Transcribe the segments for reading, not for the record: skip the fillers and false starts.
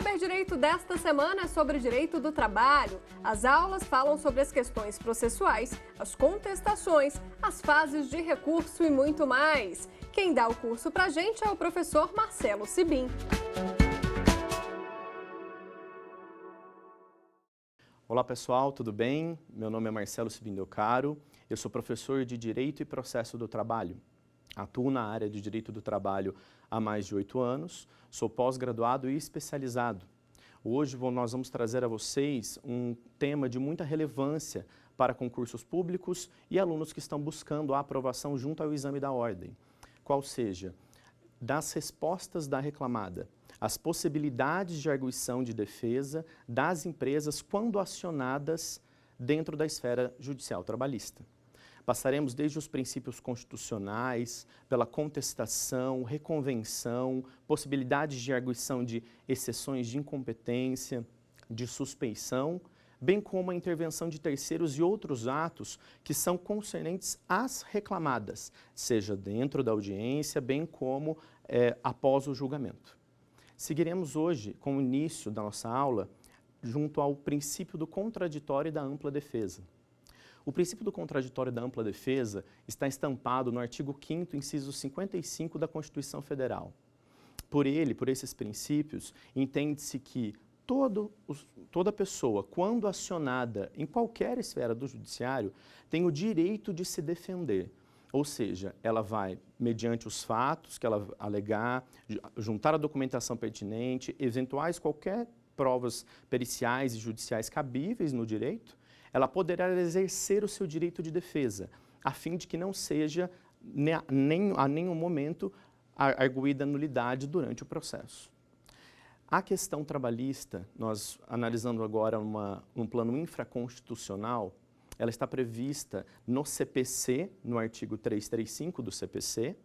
Saber Direito desta semana é sobre direito do trabalho. As aulas falam sobre as questões processuais, as contestações, as fases de recurso e muito mais. Quem dá o curso pra gente é o professor Marcelo Sibim. Olá pessoal, tudo bem? Meu nome é Marcelo Sibim Delcaro, eu sou professor de Direito e Processo do Trabalho. Atuo na área de Direito do Trabalho há mais de 8 anos, sou pós-graduado e especializado. Hoje nós vamos trazer a vocês um tema de muita relevância para concursos públicos e alunos que estão buscando a aprovação junto ao exame da ordem, qual seja, das respostas da reclamada, as possibilidades de arguição de defesa das empresas quando acionadas dentro da esfera judicial trabalhista. Passaremos desde os princípios constitucionais, pela contestação, reconvenção, possibilidades de arguição de exceções de incompetência, de suspeição, bem como a intervenção de terceiros e outros atos que são concernentes às reclamadas, seja dentro da audiência, bem como após o julgamento. Seguiremos hoje, com o início da nossa aula, junto ao princípio do contraditório e da ampla defesa. O princípio do contraditório e da ampla defesa está estampado no artigo 5º, inciso 55 da Constituição Federal. Por esses princípios, entende-se que toda pessoa, quando acionada em qualquer esfera do judiciário, tem o direito de se defender. Ou seja, ela vai, mediante os fatos que ela alegar, juntar a documentação pertinente, eventuais qualquer provas periciais e judiciais cabíveis no direito, ela poderá exercer o seu direito de defesa, a fim de que não seja a nenhum momento arguída nulidade durante o processo. A questão trabalhista, nós analisando agora um plano infraconstitucional, ela está prevista no CPC, no artigo 335 do CPC,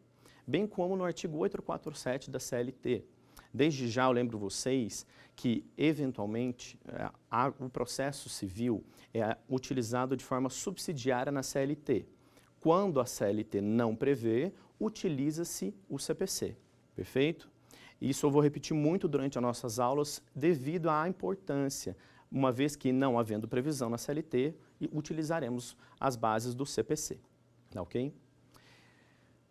bem como no artigo 847 da CLT. Desde já eu lembro vocês que, eventualmente, o processo civil é utilizado de forma subsidiária na CLT. Quando a CLT não prevê, utiliza-se o CPC, perfeito? Isso eu vou repetir muito durante as nossas aulas devido à importância, uma vez que não havendo previsão na CLT, utilizaremos as bases do CPC, tá ok?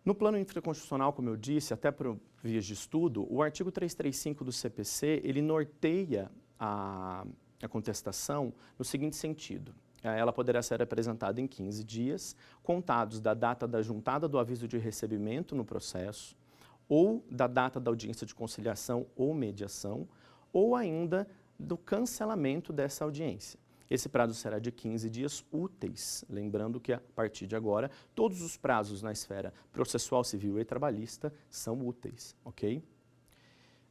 No plano infraconstitucional, como eu disse, até por vias de estudo, o artigo 335 do CPC, ele norteia a contestação no seguinte sentido. Ela poderá ser apresentada em 15 dias, contados da data da juntada do aviso de recebimento no processo, ou da data da audiência de conciliação ou mediação, ou ainda do cancelamento dessa audiência. Esse prazo será de 15 dias úteis, lembrando que a partir de agora, todos os prazos na esfera processual, civil e trabalhista são úteis, ok?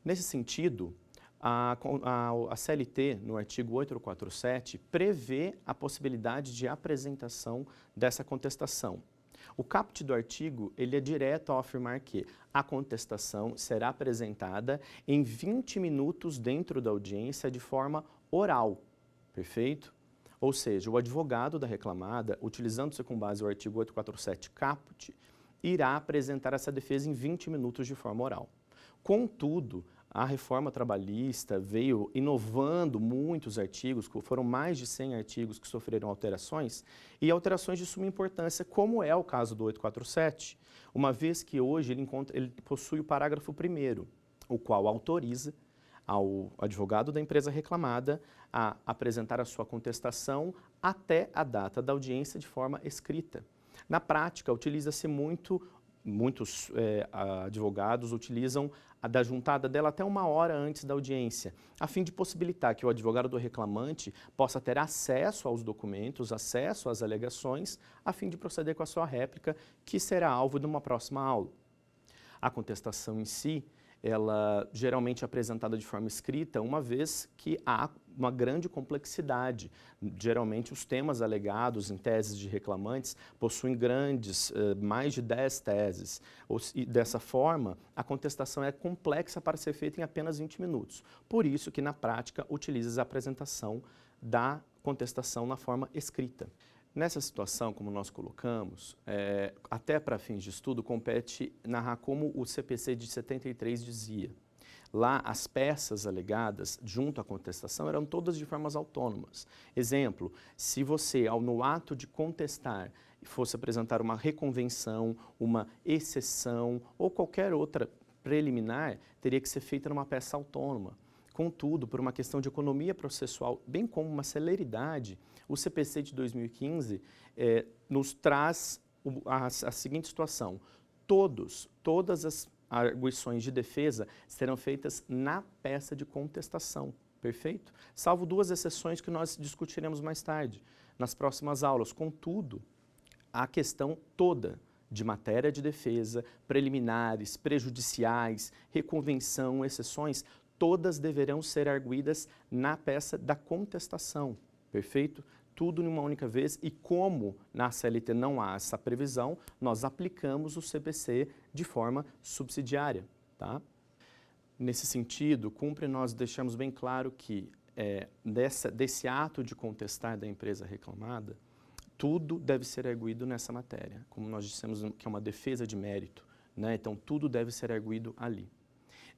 Nesse sentido, a CLT, no artigo 847, prevê a possibilidade de apresentação dessa contestação. O caput do artigo, ele é direto ao afirmar que a contestação será apresentada em 20 minutos dentro da audiência de forma oral, perfeito? Ou seja, o advogado da reclamada, utilizando-se com base o artigo 847 caput, irá apresentar essa defesa em 20 minutos de forma oral. Contudo, a reforma trabalhista veio inovando muitos artigos, foram mais de 100 artigos que sofreram alterações, e alterações de suma importância, como é o caso do 847, uma vez que hoje ele possui o parágrafo 1º, o qual autoriza ao advogado da empresa reclamada a apresentar a sua contestação até a data da audiência de forma escrita. Na prática, utiliza-se muitos advogados utilizam a da juntada dela até 1 hora antes da audiência, a fim de possibilitar que o advogado do reclamante possa ter acesso aos documentos, acesso às alegações, a fim de proceder com a sua réplica, que será alvo de uma próxima aula. A contestação em si, ela geralmente é apresentada de forma escrita, uma vez que há uma grande complexidade. Geralmente os temas alegados em teses de reclamantes possuem mais de 10 teses. E dessa forma, a contestação é complexa para ser feita em apenas 20 minutos. Por isso que na prática utiliza a apresentação da contestação na forma escrita. Nessa situação, como nós colocamos, até para fins de estudo, compete narrar como o CPC de 73 dizia. Lá, as peças alegadas junto à contestação eram todas de formas autônomas. Exemplo, se você, no ato de contestar, fosse apresentar uma reconvenção, uma exceção ou qualquer outra preliminar, teria que ser feita numa peça autônoma. Contudo, por uma questão de economia processual, bem como uma celeridade, o CPC de 2015 nos traz a seguinte situação: todas as arguições de defesa serão feitas na peça de contestação, perfeito? Salvo duas exceções que nós discutiremos mais tarde, nas próximas aulas. Contudo, a questão toda de matéria de defesa, preliminares, prejudiciais, reconvenção, exceções, todas deverão ser arguidas na peça da contestação, perfeito? Tudo numa única vez, e como na CLT não há essa previsão, nós aplicamos o CPC de forma subsidiária, tá? Nesse sentido, cumpre nós deixarmos bem claro que desse ato de contestar da empresa reclamada, tudo deve ser arguido nessa matéria, como nós dissemos que é uma defesa de mérito, né? Então tudo deve ser arguido ali.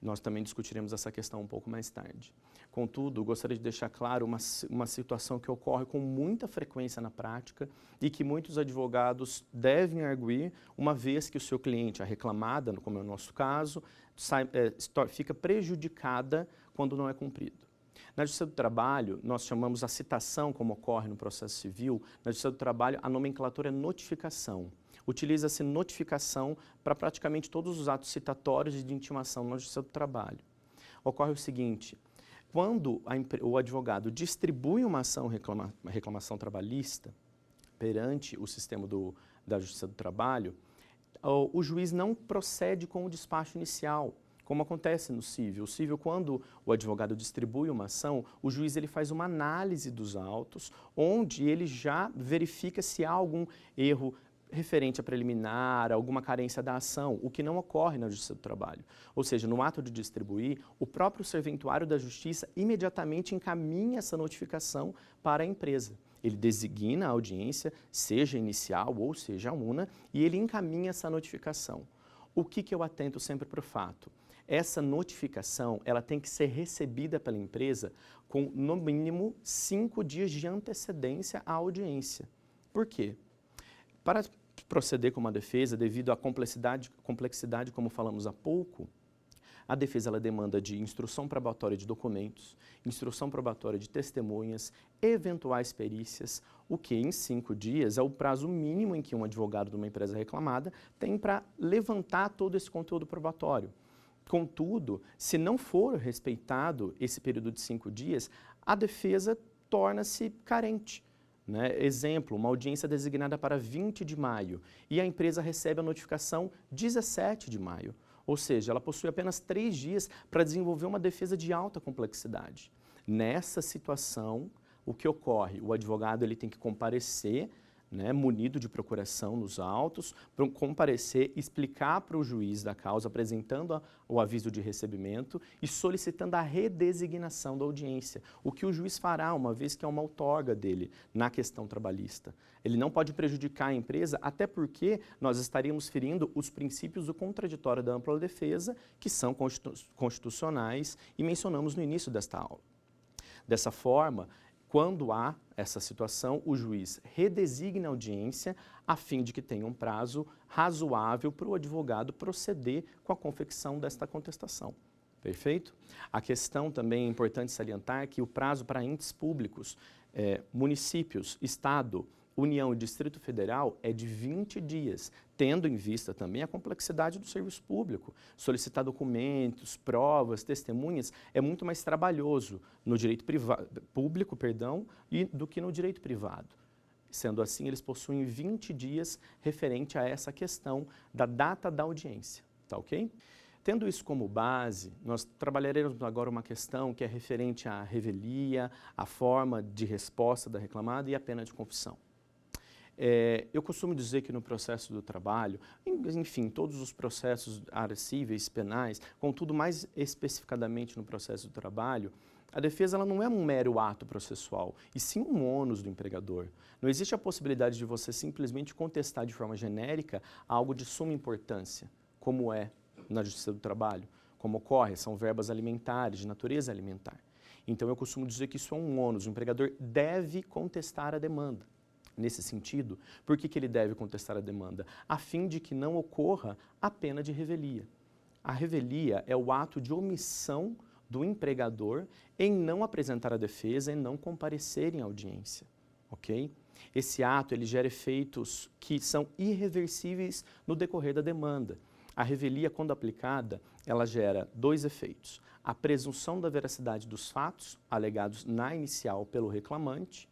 Nós também discutiremos essa questão um pouco mais tarde. Contudo, gostaria de deixar claro uma situação que ocorre com muita frequência na prática e que muitos advogados devem arguir, uma vez que o seu cliente, a reclamada, como é o nosso caso, fica prejudicada quando não é cumprido. Na Justiça do Trabalho, nós chamamos a citação, como ocorre no processo civil. Na Justiça do Trabalho, a nomenclatura é notificação. Utiliza-se notificação para praticamente todos os atos citatórios e de intimação na Justiça do Trabalho. Ocorre o seguinte: quando o advogado distribui uma reclamação trabalhista perante o sistema da Justiça do Trabalho, o juiz não procede com o despacho inicial, como acontece no cível. O cível, quando o advogado distribui uma ação, o juiz ele faz uma análise dos autos, onde ele já verifica se há algum erro referente a preliminar, alguma carência da ação, o que não ocorre na Justiça do Trabalho. Ou seja, no ato de distribuir, o próprio serventuário da Justiça imediatamente encaminha essa notificação para a empresa. Ele designa a audiência, seja inicial ou seja una, e ele encaminha essa notificação. O que eu atento sempre para o fato? Essa notificação, ela tem que ser recebida pela empresa com, no mínimo, 5 dias de antecedência à audiência. Por quê? Para proceder com uma defesa, devido à complexidade, como falamos há pouco, a defesa ela demanda de instrução probatória de documentos, instrução probatória de testemunhas, eventuais perícias, o que em 5 dias é o prazo mínimo em que um advogado de uma empresa reclamada tem para levantar todo esse conteúdo probatório. Contudo, se não for respeitado esse período de 5 dias, a defesa torna-se carente. Né? Exemplo, uma audiência designada para 20 de maio e a empresa recebe a notificação 17 de maio. Ou seja, ela possui apenas 3 dias para desenvolver uma defesa de alta complexidade. Nessa situação, o que ocorre? O advogado ele tem que comparecer, né, munido de procuração nos autos, para comparecer, explicar para o juiz da causa, apresentando o aviso de recebimento e solicitando a redesignação da audiência, o que o juiz fará, uma vez que é uma outorga dele na questão trabalhista. Ele não pode prejudicar a empresa, até porque nós estaríamos ferindo os princípios do contraditório da ampla defesa, que são constitucionais e mencionamos no início desta aula. Dessa forma, quando há essa situação, o juiz redesigna a audiência a fim de que tenha um prazo razoável para o advogado proceder com a confecção desta contestação. Perfeito? A questão também é importante salientar que o prazo para entes públicos, municípios, Estado, União e Distrito Federal é de 20 dias, tendo em vista também a complexidade do serviço público. Solicitar documentos, provas, testemunhas é muito mais trabalhoso no direito público do que no direito privado. Sendo assim, eles possuem 20 dias referente a essa questão da data da audiência, tá ok? Tendo isso como base, nós trabalharemos agora uma questão que é referente à revelia, à forma de resposta da reclamada e à pena de confissão. Eu costumo dizer que no processo do trabalho, enfim, todos os processos áreas cíveis, penais, contudo mais especificadamente no processo do trabalho, a defesa ela não é um mero ato processual, e sim um ônus do empregador. Não existe a possibilidade de você simplesmente contestar de forma genérica algo de suma importância, como é na Justiça do Trabalho. como ocorre, são verbas alimentares, de natureza alimentar. Então, eu costumo dizer que isso é um ônus, o empregador deve contestar a demanda. Nesse sentido, por que ele deve contestar a demanda? A fim de que não ocorra a pena de revelia. A revelia é o ato de omissão do empregador em não apresentar a defesa e não comparecer em audiência, ok? Esse ato ele gera efeitos que são irreversíveis no decorrer da demanda. A revelia, quando aplicada, ela gera dois efeitos. A presunção da veracidade dos fatos alegados na inicial pelo reclamante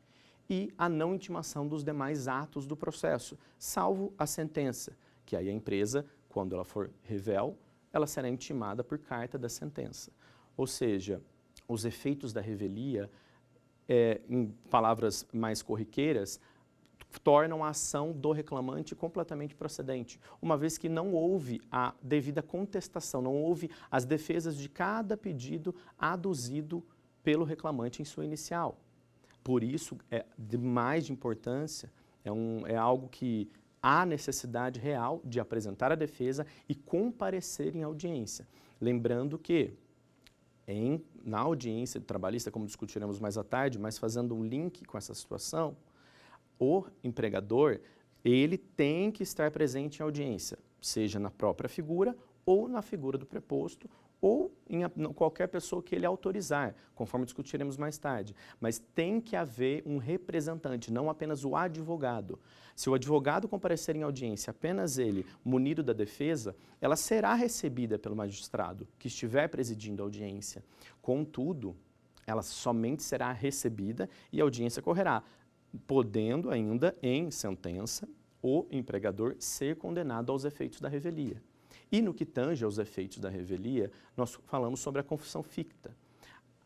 e a não intimação dos demais atos do processo, salvo a sentença, que aí a empresa, quando ela for revel, ela será intimada por carta da sentença. Ou seja, os efeitos da revelia, em palavras mais corriqueiras, tornam a ação do reclamante completamente procedente, uma vez que não houve a devida contestação, não houve as defesas de cada pedido aduzido pelo reclamante em sua inicial. Por isso, é de mais de importância, é algo que há necessidade real de apresentar a defesa e comparecer em audiência. Lembrando que, na audiência trabalhista, como discutiremos mais à tarde, mas fazendo um link com essa situação, o empregador, ele tem que estar presente em audiência, seja na própria figura ou na figura do preposto, ou em qualquer pessoa que ele autorizar, conforme discutiremos mais tarde. Mas tem que haver um representante, não apenas o advogado. Se o advogado comparecer em audiência, apenas ele, munido da defesa, ela será recebida pelo magistrado que estiver presidindo a audiência. Contudo, ela somente será recebida e a audiência correrá, podendo ainda, em sentença, o empregador ser condenado aos efeitos da revelia. E no que tange aos efeitos da revelia, nós falamos sobre a confissão ficta.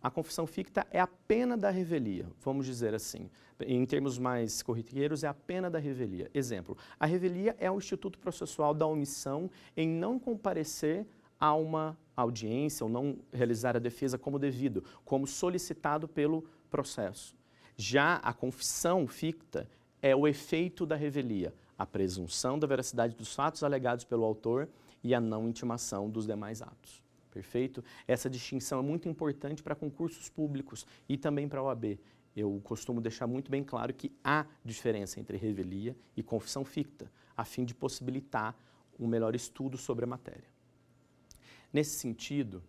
A confissão ficta é a pena da revelia, vamos dizer assim. Em termos mais corriqueiros, é a pena da revelia. Exemplo, a revelia é o instituto processual da omissão em não comparecer a uma audiência ou não realizar a defesa como devido, como solicitado pelo processo. Já a confissão ficta é o efeito da revelia, a presunção da veracidade dos fatos alegados pelo autor e a não intimação dos demais atos. Perfeito? Essa distinção é muito importante para concursos públicos e também para a OAB. Eu costumo deixar muito bem claro que há diferença entre revelia e confissão ficta, a fim de possibilitar um melhor estudo sobre a matéria. Nesse sentido,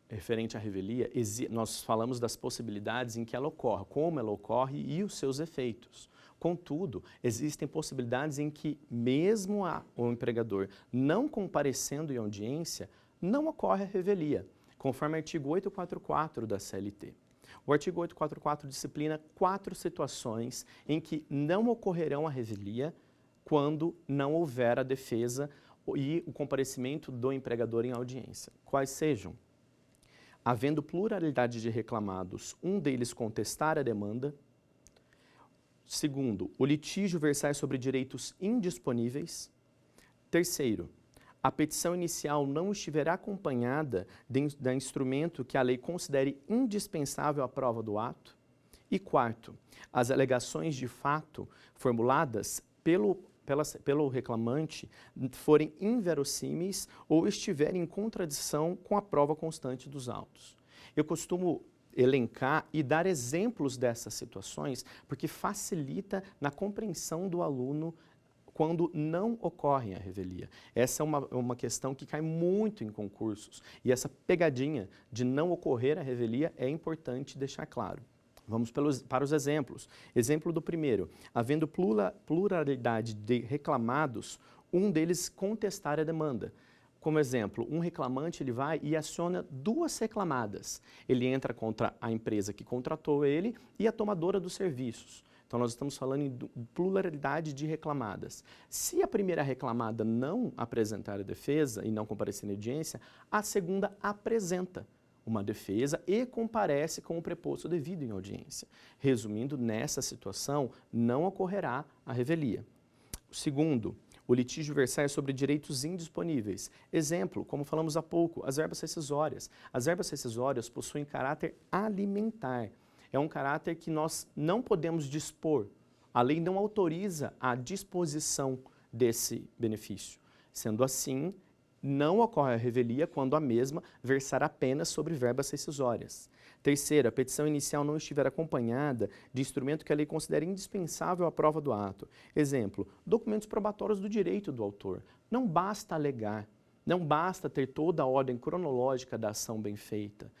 referente à revelia, nós falamos das possibilidades em que ela ocorre, como ela ocorre e os seus efeitos. Contudo, existem possibilidades em que, mesmo o empregador não comparecendo em audiência, não ocorre a revelia, conforme o artigo 844 da CLT. O artigo 844 disciplina 4 situações em que não ocorrerão a revelia quando não houver a defesa e o comparecimento do empregador em audiência. Quais sejam? Havendo pluralidade de reclamados, um deles contestar a demanda. Segundo, o litígio versar sobre direitos indisponíveis. Terceiro, a petição inicial não estiver acompanhada de instrumento que a lei considere indispensável à prova do ato. E quarto, as alegações de fato formuladas pelo reclamante forem inverossímeis ou estiverem em contradição com a prova constante dos autos. Eu costumo elencar e dar exemplos dessas situações porque facilita na compreensão do aluno quando não ocorre a revelia. Essa é uma questão que cai muito em concursos e essa pegadinha de não ocorrer a revelia é importante deixar claro. Vamos para os exemplos. Exemplo do primeiro, havendo pluralidade de reclamados, um deles contestar a demanda. Como exemplo, um reclamante ele vai e aciona 2 reclamadas. Ele entra contra a empresa que contratou ele e a tomadora dos serviços. Então, nós estamos falando em pluralidade de reclamadas. Se a primeira reclamada não apresentar a defesa e não comparecer na audiência, a segunda apresenta uma defesa e comparece com o preposto devido em audiência. Resumindo, nessa situação, não ocorrerá a revelia. Segundo, o litígio versar sobre direitos indisponíveis. Exemplo, como falamos há pouco, as verbas rescisórias. As verbas rescisórias possuem caráter alimentar. É um caráter que nós não podemos dispor. A lei não autoriza a disposição desse benefício. Sendo assim, Não ocorre a revelia quando a mesma versar apenas sobre verbas rescisórias. Terceiro, a petição inicial não estiver acompanhada de instrumento que a lei considere indispensável à prova do ato. Exemplo, documentos probatórios do direito do autor. Não basta alegar, não basta ter toda a ordem cronológica da ação bem feita,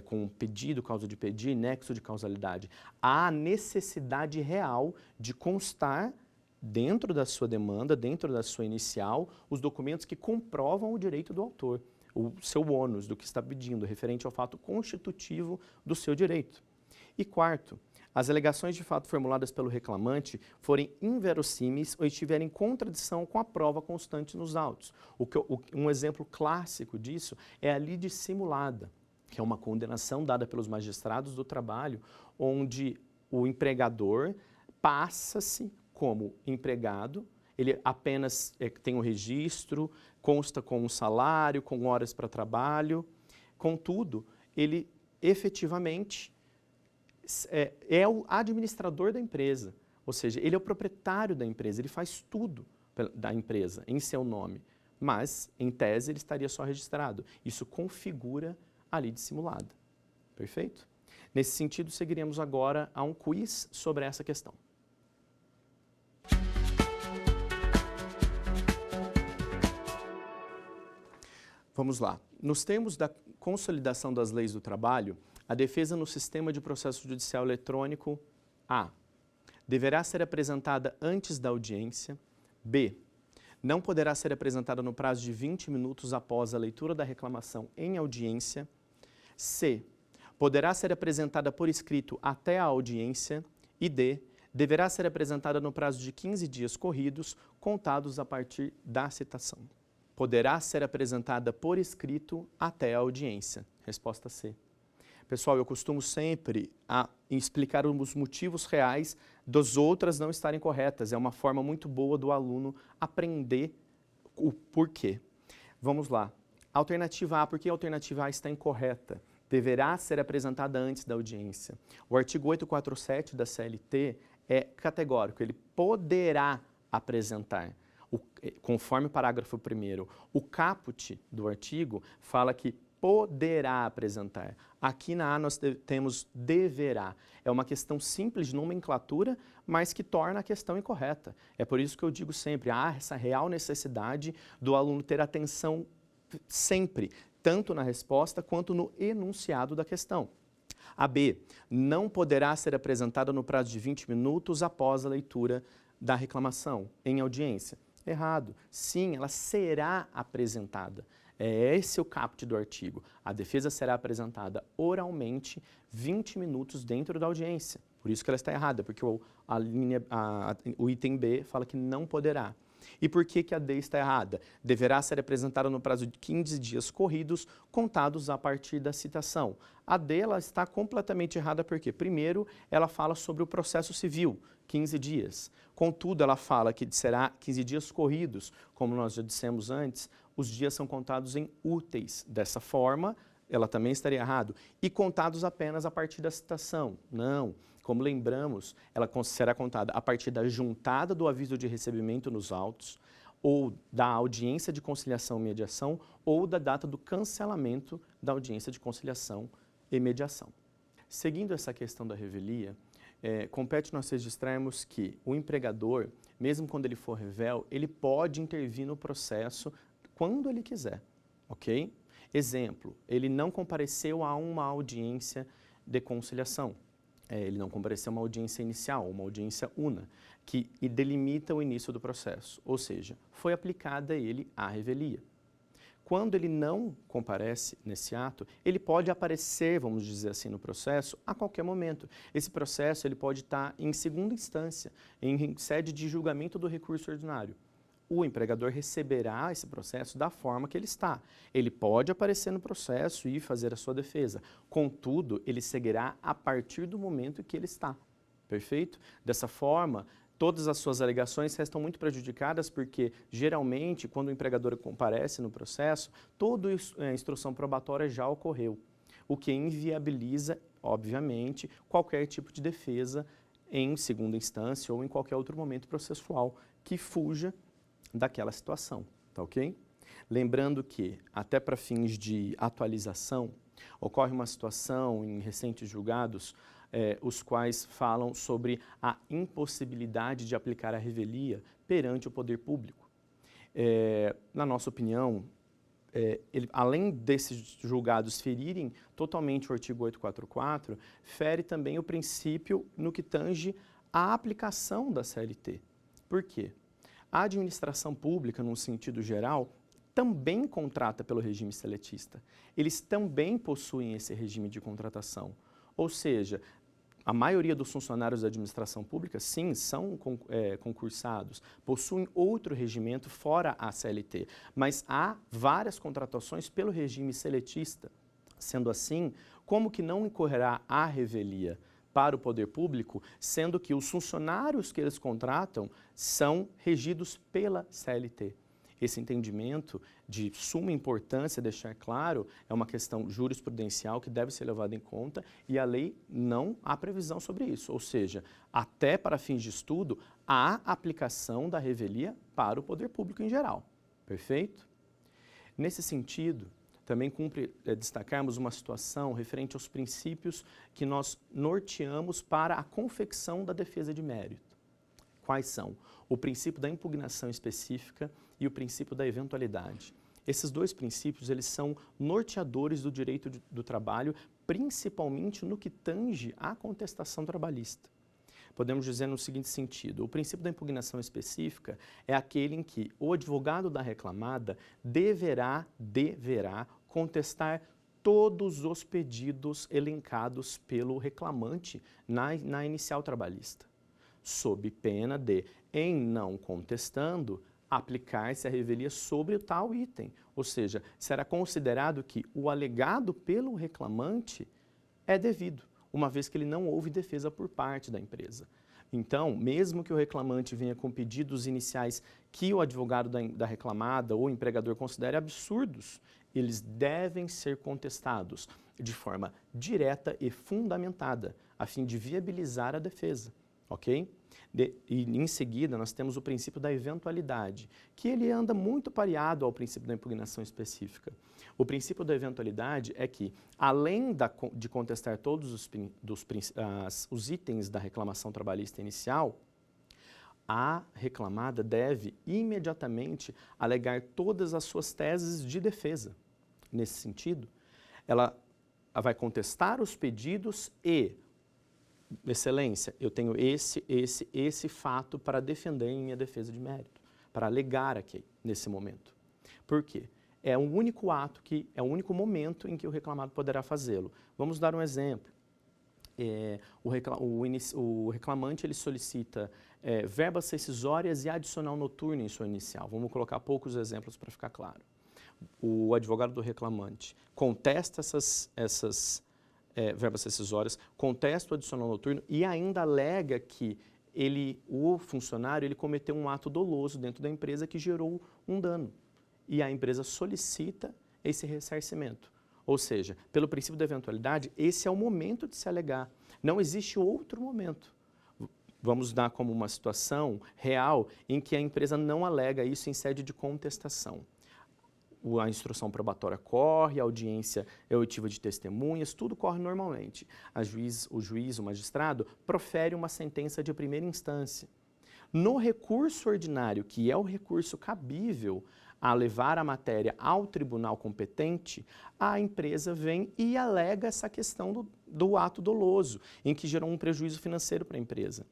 com pedido, causa de pedir, nexo de causalidade. Há necessidade real de constar dentro da sua demanda, dentro da sua inicial, os documentos que comprovam o direito do autor, o seu ônus do que está pedindo, referente ao fato constitutivo do seu direito. E quarto, as alegações de fato formuladas pelo reclamante forem inverossímeis ou estiverem em contradição com a prova constante nos autos. Um exemplo clássico disso é a lide simulada, que é uma condenação dada pelos magistrados do trabalho, onde o empregador passa-se como empregado, ele apenas tem um registro, consta com um salário, com horas para trabalho, contudo, ele efetivamente é o administrador da empresa, ou seja, ele é o proprietário da empresa, ele faz tudo da empresa em seu nome, mas, em tese, ele estaria só registrado. Isso configura a lide simulada. Perfeito? Nesse sentido, seguiremos agora a um quiz sobre essa questão. Vamos lá. Nos termos da consolidação das leis do trabalho, a defesa no sistema de processo judicial eletrônico A. Deverá ser apresentada antes da audiência. B. Não poderá ser apresentada no prazo de 20 minutos após a leitura da reclamação em audiência. C. Poderá ser apresentada por escrito até a audiência. E D. Deverá ser apresentada no prazo de 15 dias corridos, contados a partir da citação. Poderá ser apresentada por escrito até a audiência. Resposta C. Pessoal, eu costumo sempre explicar os motivos reais das outras não estarem corretas. É uma forma muito boa do aluno aprender o porquê. Vamos lá. Alternativa A, por que a alternativa A está incorreta? Deverá ser apresentada antes da audiência. O artigo 847 da CLT é categórico, ele poderá apresentar. Conforme o parágrafo 1º, o caput do artigo fala que poderá apresentar. Aqui na A nós temos deverá. É uma questão simples de nomenclatura, mas que torna a questão incorreta. É por isso que eu digo sempre, há essa real necessidade do aluno ter atenção sempre, tanto na resposta quanto no enunciado da questão. A B, não poderá ser apresentada no prazo de 20 minutos após a leitura da reclamação em audiência. Errado. Sim, ela será apresentada. É esse o caput do artigo. A defesa será apresentada oralmente 20 minutos dentro da audiência. Por isso que ela está errada, porque o item B fala que não poderá. E por que a D está errada? Deverá ser apresentada no prazo de 15 dias corridos, contados a partir da citação. A D ela está completamente errada porque, primeiro, ela fala sobre o processo civil, 15 dias. Contudo, ela fala que será 15 dias corridos, como nós já dissemos antes, os dias são contados em úteis. Dessa forma, ela também estaria errado. E contados apenas a partir da citação. Não. Como lembramos, ela será contada a partir da juntada do aviso de recebimento nos autos, ou da audiência de conciliação e mediação, ou da data do cancelamento da audiência de conciliação e mediação. Seguindo essa questão da revelia, compete nós registrarmos que o empregador, mesmo quando ele for revel, ele pode intervir no processo quando ele quiser, ok? Exemplo, ele não compareceu a uma audiência de conciliação. Ele não compareceu a uma audiência inicial, uma audiência una, que delimita o início do processo, ou seja, foi aplicada a ele a revelia. Quando ele não comparece nesse ato, ele pode aparecer, vamos dizer assim, no processo a qualquer momento. Esse processo ele pode estar em segunda instância, em sede de julgamento do recurso ordinário. O empregador receberá esse processo da forma que ele está. Ele pode aparecer no processo e fazer a sua defesa. Contudo, ele seguirá a partir do momento que ele está. Perfeito? Dessa forma, todas as suas alegações restam muito prejudicadas porque, geralmente, quando o empregador comparece no processo, toda a instrução probatória já ocorreu, o que inviabiliza, obviamente, qualquer tipo de defesa em segunda instância ou em qualquer outro momento processual que fuja daquela situação, tá ok? Lembrando que, até para fins de atualização, ocorre uma situação em recentes julgados, os quais falam sobre a impossibilidade de aplicar a revelia perante o poder público. Na nossa opinião, além desses julgados ferirem totalmente o artigo 844, fere também o princípio no que tange à aplicação da CLT. Por quê? A administração pública, num sentido geral, também contrata pelo regime seletista. Eles também possuem esse regime de contratação. Ou seja, a maioria dos funcionários da administração pública, sim, são concursados, possuem outro regimento fora a CLT, mas há várias contratações pelo regime seletista. Sendo assim, como que não incorrerá a revelia para o poder público, sendo que os funcionários que eles contratam são regidos pela CLT? Esse entendimento de suma importância, deixar claro, é uma questão jurisprudencial que deve ser levada em conta e a lei não há previsão sobre isso. Ou seja, até para fins de estudo, há aplicação da revelia para o poder público em geral. Perfeito? Nesse sentido, também cumpre destacarmos uma situação referente aos princípios que nós norteamos para a confecção da defesa de mérito. Quais são? O princípio da impugnação específica e o princípio da eventualidade. Esses dois princípios, eles são norteadores do direito do trabalho, principalmente no que tange à contestação trabalhista. Podemos dizer no seguinte sentido: o princípio da impugnação específica é aquele em que o advogado da reclamada deverá contestar todos os pedidos elencados pelo reclamante na inicial trabalhista, sob pena de, em não contestando, aplicar-se a revelia sobre o tal item. Ou seja, será considerado que o alegado pelo reclamante é devido, uma vez que ele não houve defesa por parte da empresa. Então, mesmo que o reclamante venha com pedidos iniciais que o advogado da reclamada ou o empregador considere absurdos, eles devem ser contestados de forma direta e fundamentada, a fim de viabilizar a defesa. Ok? E em seguida nós temos o princípio da eventualidade, que ele anda muito pareado ao princípio da impugnação específica. O princípio da eventualidade é que, além de contestar todos os itens da reclamação trabalhista inicial, a reclamada deve imediatamente alegar todas as suas teses de defesa. Nesse sentido, ela vai contestar os pedidos e, Excelência, eu tenho esse fato para defender em minha defesa de mérito, para alegar aqui, nesse momento. Por quê? É o único ato, é o único momento em que o reclamado poderá fazê-lo. Vamos dar um exemplo. O reclamante ele solicita verbas rescisórias e adicional noturno em sua inicial. Vamos colocar poucos exemplos para ficar claro. O advogado do reclamante contesta essas verbas rescisórias, contesta o adicional noturno e ainda alega que o funcionário ele cometeu um ato doloso dentro da empresa que gerou um dano. E a empresa solicita esse ressarcimento. Ou seja, pelo princípio da eventualidade, esse é o momento de se alegar. Não existe outro momento. Vamos dar como uma situação real em que a empresa não alega isso em sede de contestação. A instrução probatória corre, a audiência é oitiva de testemunhas, tudo corre normalmente. O juiz, o magistrado, profere uma sentença de primeira instância. No recurso ordinário, que é o recurso cabível a levar a matéria ao tribunal competente, a empresa vem e alega essa questão do ato doloso, em que gerou um prejuízo financeiro para a empresa.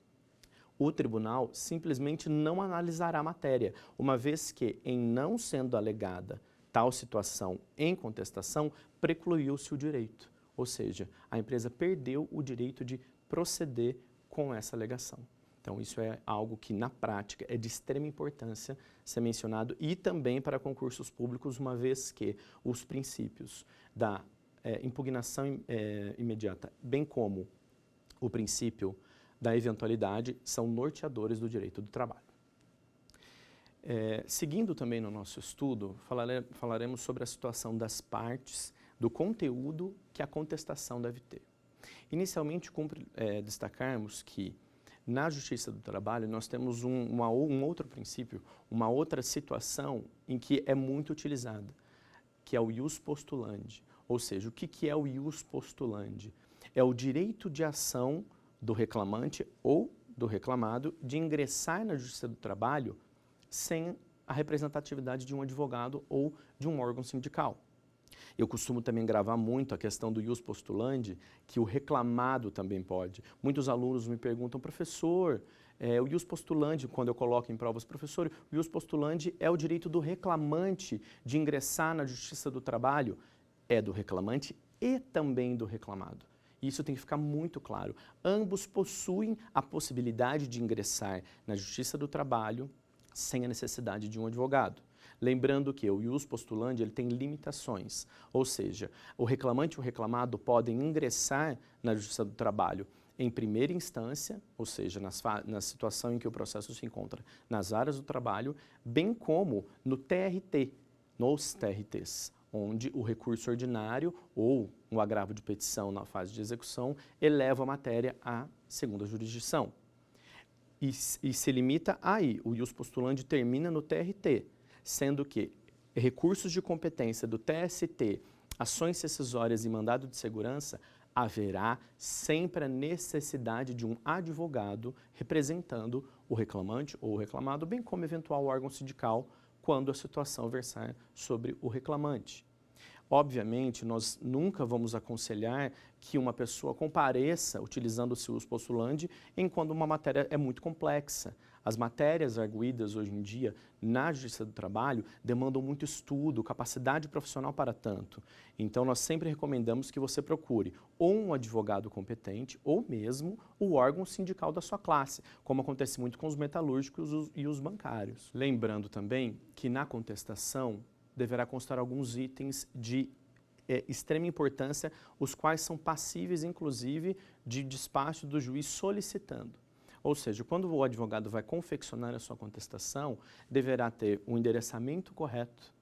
O tribunal simplesmente não analisará a matéria, uma vez que, em não sendo alegada tal situação em contestação, precluiu-se o direito. Ou seja, a empresa perdeu o direito de proceder com essa alegação. Então, isso é algo que, na prática, é de extrema importância ser mencionado e também para concursos públicos, uma vez que os princípios da impugnação imediata, bem como o princípio da eventualidade, são norteadores do direito do trabalho. Seguindo também no nosso estudo, falaremos sobre a situação das partes, do conteúdo que a contestação deve ter. Inicialmente, cumpre destacarmos que Na Justiça do Trabalho, nós temos um outro princípio, uma outra situação em que é muito utilizada, que é o ius postulandi. Ou seja, o que é o ius postulandi? É o direito de ação do reclamante ou do reclamado de ingressar na Justiça do Trabalho sem a representatividade de um advogado ou de um órgão sindical. Eu costumo também gravar muito a questão do ius postulandi, que o reclamado também pode. Muitos alunos me perguntam, professor, o ius postulandi, quando eu coloco em provas, professor, o ius postulandi é o direito do reclamante de ingressar na Justiça do Trabalho? É do reclamante e também do reclamado. Isso tem que ficar muito claro. Ambos possuem a possibilidade de ingressar na Justiça do Trabalho sem a necessidade de um advogado. Lembrando que o ius postulandi ele tem limitações, ou seja, o reclamante e o reclamado podem ingressar na Justiça do Trabalho em primeira instância, ou seja, na situação em que o processo se encontra nas áreas do trabalho, bem como no TRT, nos TRTs, onde o recurso ordinário ou um agravo de petição na fase de execução eleva a matéria à segunda jurisdição. E se limita aí, o ius postulandi termina no TRT, sendo que recursos de competência do TST, ações rescisórias e mandado de segurança, haverá sempre a necessidade de um advogado representando o reclamante ou o reclamado, bem como eventual órgão sindical, quando a situação versar sobre o reclamante. Obviamente, nós nunca vamos aconselhar que uma pessoa compareça utilizando o ius postulandi enquanto uma matéria é muito complexa. As matérias arguidas hoje em dia na Justiça do Trabalho demandam muito estudo, capacidade profissional para tanto. Então, nós sempre recomendamos que você procure ou um advogado competente ou mesmo o órgão sindical da sua classe, como acontece muito com os metalúrgicos e os bancários. Lembrando também que na contestação deverá constar alguns itens de extrema importância, os quais são passíveis, inclusive, de despacho do juiz solicitando. Ou seja, quando o advogado vai confeccionar a sua contestação, deverá ter o endereçamento correto,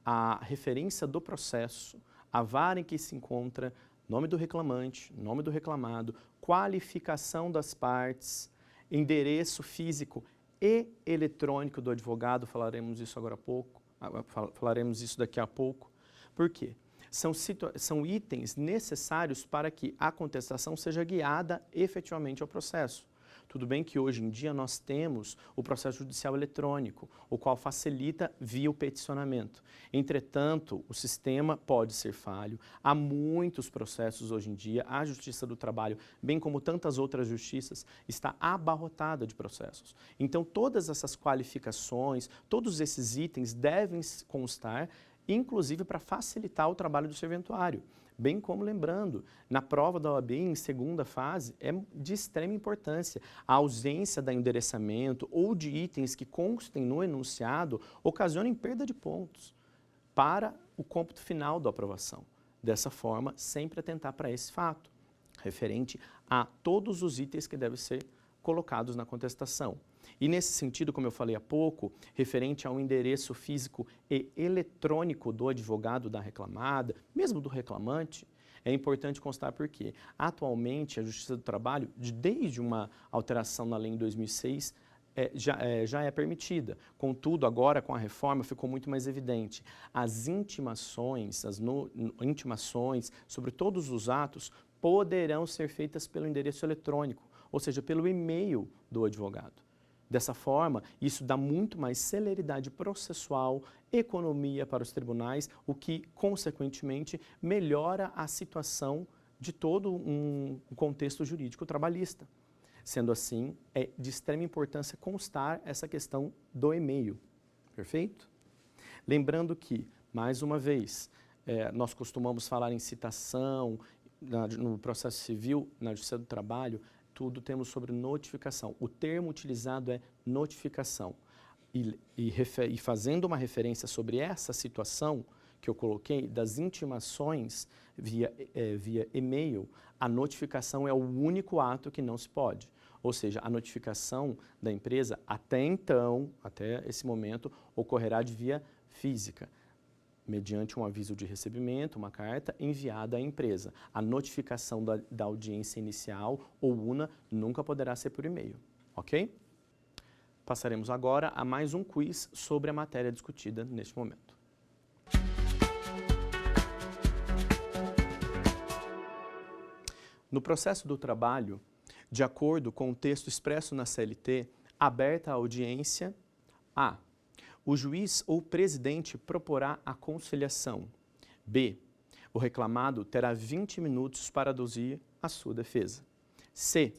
a referência do processo, a vara em que se encontra, nome do reclamante, nome do reclamado, qualificação das partes, endereço físico e eletrônico do advogado, falaremos isso agora há pouco. Falaremos isso daqui a pouco. Por quê? São itens necessários para que a contestação seja guiada efetivamente ao processo. Tudo bem que hoje em dia nós temos o processo judicial eletrônico, o qual facilita via o peticionamento. Entretanto, o sistema pode ser falho. Há muitos processos hoje em dia. A Justiça do Trabalho, bem como tantas outras justiças, está abarrotada de processos. Então, todas essas qualificações, todos esses itens devem constar, inclusive para facilitar o trabalho do serventuário. Bem como lembrando, na prova da OAB, em segunda fase, é de extrema importância. A ausência do endereçamento ou de itens que constem no enunciado ocasionem perda de pontos para o cômputo final da aprovação. Dessa forma, sempre atentar para esse fato, referente a todos os itens que devem ser colocados na contestação. E nesse sentido, como eu falei há pouco, referente ao endereço físico e eletrônico do advogado da reclamada, mesmo do reclamante, é importante constar porque, atualmente, a Justiça do Trabalho, desde uma alteração na lei em 2006, já é permitida. Contudo, agora com a reforma ficou muito mais evidente. As intimações, intimações sobre todos os atos poderão ser feitas pelo endereço eletrônico, ou seja, pelo e-mail do advogado. Dessa forma, isso dá muito mais celeridade processual, economia para os tribunais, o que, consequentemente, melhora a situação de todo um contexto jurídico trabalhista. Sendo assim, é de extrema importância constar essa questão do e-mail. Perfeito? Lembrando que, mais uma vez, nós costumamos falar em citação, no processo civil, na Justiça do Trabalho, tudo temos sobre notificação. O termo utilizado é notificação. E fazendo uma referência sobre essa situação que eu coloquei, das intimações via e-mail, a notificação é o único ato que não se pode. Ou seja, a notificação da empresa, até então, até esse momento, ocorrerá de via física. mediante um aviso de recebimento, uma carta enviada à empresa. A notificação da audiência inicial ou UNA nunca poderá ser por e-mail, ok? Passaremos agora a mais um quiz sobre a matéria discutida neste momento. No processo do trabalho, de acordo com o texto expresso na CLT, aberta a audiência, A. O juiz ou presidente proporá a conciliação. B. O reclamado terá 20 minutos para aduzir a sua defesa. C.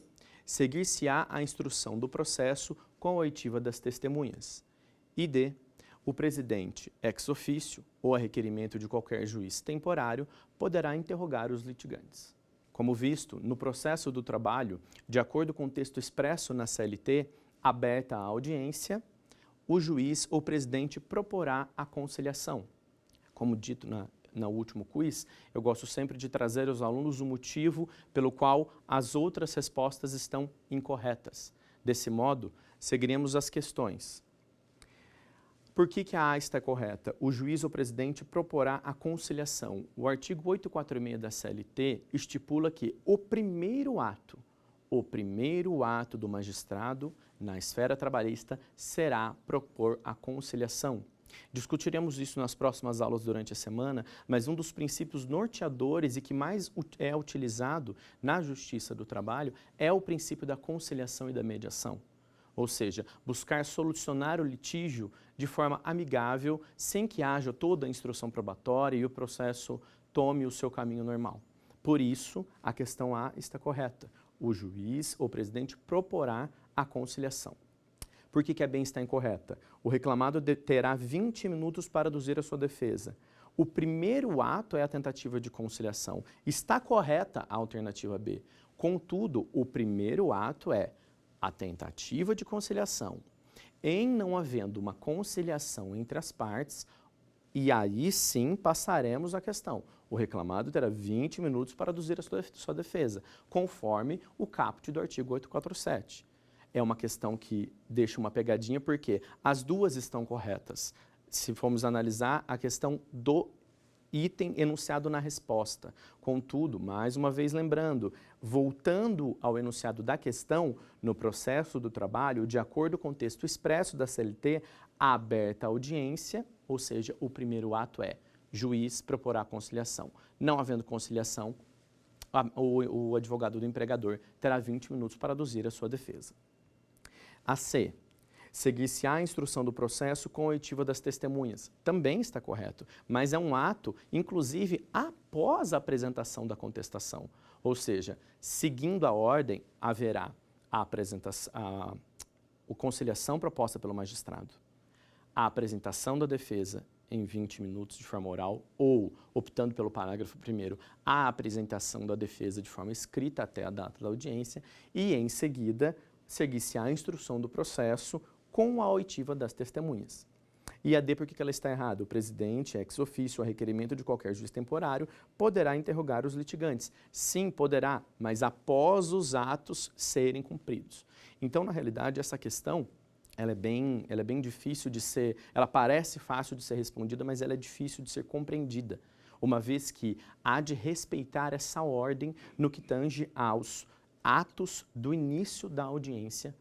Seguir-se-á a instrução do processo com a oitiva das testemunhas. E D. O presidente, ex officio ou a requerimento de qualquer juiz temporário, poderá interrogar os litigantes. Como visto, no processo do trabalho, de acordo com o texto expresso na CLT, aberta a audiência, o juiz ou presidente proporá a conciliação. Como dito no último quiz, eu gosto sempre de trazer aos alunos o motivo pelo qual as outras respostas estão incorretas. Desse modo, seguiremos as questões. Por que a A está correta? O juiz ou presidente proporá a conciliação. O artigo 846 da CLT estipula que o primeiro ato do magistrado na esfera trabalhista será propor a conciliação. Discutiremos isso nas próximas aulas durante a semana, mas um dos princípios norteadores e que mais é utilizado na Justiça do Trabalho é o princípio da conciliação e da mediação. Ou seja, buscar solucionar o litígio de forma amigável, sem que haja toda a instrução probatória e o processo tome o seu caminho normal. Por isso, a questão A está correta. O juiz ou presidente proporá a conciliação. Por que a B está incorreta? O reclamado terá 20 minutos para aduzir a sua defesa. O primeiro ato é a tentativa de conciliação. Está correta a alternativa B. Contudo, o primeiro ato é a tentativa de conciliação. Em não havendo uma conciliação entre as partes, e aí sim passaremos a questão. O reclamado terá 20 minutos para aduzir a sua defesa, conforme o caput do artigo 847. É uma questão que deixa uma pegadinha porque as duas estão corretas. Se formos analisar a questão do item enunciado na resposta. Contudo, mais uma vez lembrando, voltando ao enunciado da questão, no processo do trabalho, de acordo com o texto expresso da CLT, aberta a audiência, ou seja, o primeiro ato é juiz proporá conciliação. Não havendo conciliação, o advogado do empregador terá 20 minutos para aduzir a sua defesa. A C. Seguir-se-á a instrução do processo com a oitiva das testemunhas. Também está correto, mas é um ato, inclusive, após a apresentação da contestação. Ou seja, seguindo a ordem, haverá a conciliação proposta pelo magistrado, a apresentação da defesa em 20 minutos de forma oral ou, optando pelo parágrafo 1º, a apresentação da defesa de forma escrita até a data da audiência e, em seguida, seguir-se-á a instrução do processo com a oitiva das testemunhas. E a D, por que ela está errada? O presidente, ex officio, a requerimento de qualquer juiz temporário, poderá interrogar os litigantes. Sim, poderá, mas após os atos serem cumpridos. Então, na realidade, essa questão, ela é bem difícil de ser, ela parece fácil de ser respondida, mas ela é difícil de ser compreendida, uma vez que há de respeitar essa ordem no que tange aos atos do início da audiência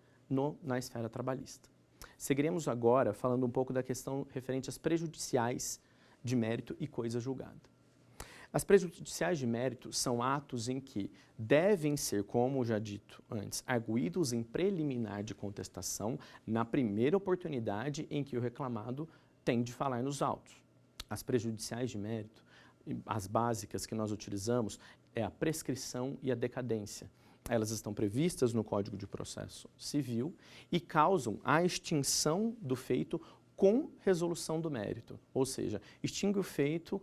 na esfera trabalhista. Seguiremos agora falando um pouco da questão referente às prejudiciais de mérito e coisa julgada. As prejudiciais de mérito são atos em que devem ser, como já dito antes, arguídos em preliminar de contestação na primeira oportunidade em que o reclamado tem de falar nos autos. As prejudiciais de mérito, as básicas que nós utilizamos, é a prescrição e a decadência. Elas estão previstas no Código de Processo Civil e causam a extinção do feito com resolução do mérito, ou seja, extingue o feito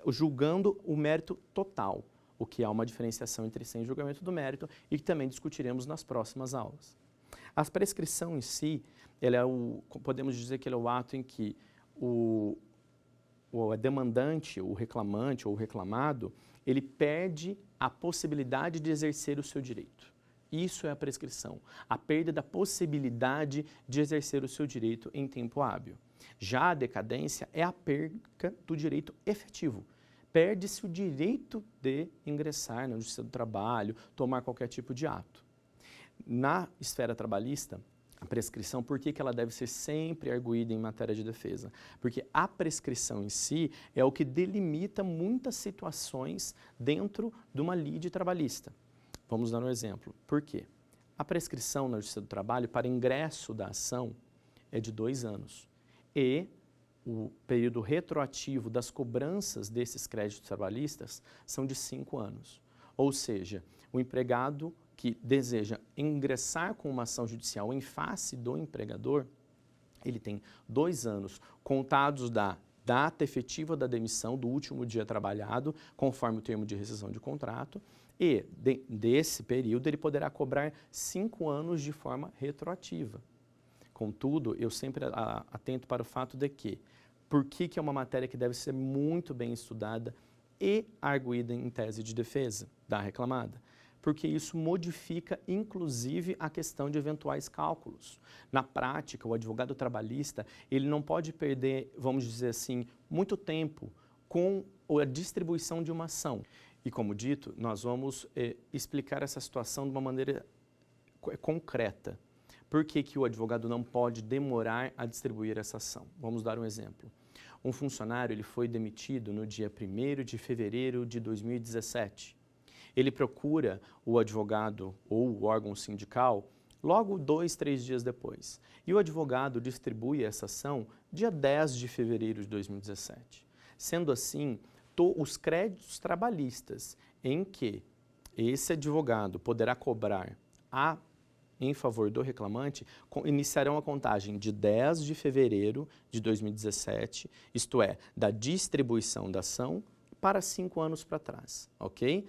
julgando o mérito total, o que há uma diferenciação entre sem julgamento do mérito e que também discutiremos nas próximas aulas. A prescrição em si, podemos dizer que ele é o ato em que o demandante, o reclamante ou o reclamado, ele perde a possibilidade de exercer o seu direito. Isso é a prescrição, a perda da possibilidade de exercer o seu direito em tempo hábil. Já a decadência é a perca do direito efetivo. Perde-se o direito de ingressar na Justiça do Trabalho, tomar qualquer tipo de ato. Na esfera trabalhista, a prescrição, por que ela deve ser sempre arguída em matéria de defesa? Porque a prescrição em si é o que delimita muitas situações dentro de uma lide trabalhista. Vamos dar um exemplo. Por quê? A prescrição na Justiça do Trabalho para ingresso da ação é de 2 anos. E o período retroativo das cobranças desses créditos trabalhistas são de 5 anos. Ou seja, o empregado que deseja ingressar com uma ação judicial em face do empregador, ele tem 2 anos contados da data efetiva da demissão, do último dia trabalhado, conforme o termo de rescisão de contrato, e desse período ele poderá cobrar 5 anos de forma retroativa. Contudo, eu sempre atento para o fato de que, por que é uma matéria que deve ser muito bem estudada e arguída em tese de defesa da reclamada? Porque isso modifica, inclusive, a questão de eventuais cálculos. Na prática, o advogado trabalhista, ele não pode perder, vamos dizer assim, muito tempo com a distribuição de uma ação. E, como dito, nós vamos explicar essa situação de uma maneira concreta. Por que o advogado não pode demorar a distribuir essa ação? Vamos dar um exemplo. Um funcionário ele foi demitido no dia 1º de fevereiro de 2017. Ele procura o advogado ou o órgão sindical logo 2, 3 dias depois. E o advogado distribui essa ação dia 10 de fevereiro de 2017. Sendo assim, os créditos trabalhistas em que esse advogado poderá cobrar em favor do reclamante, iniciarão a contagem de 10 de fevereiro de 2017, isto é, da distribuição da ação, para 5 anos para trás, ok?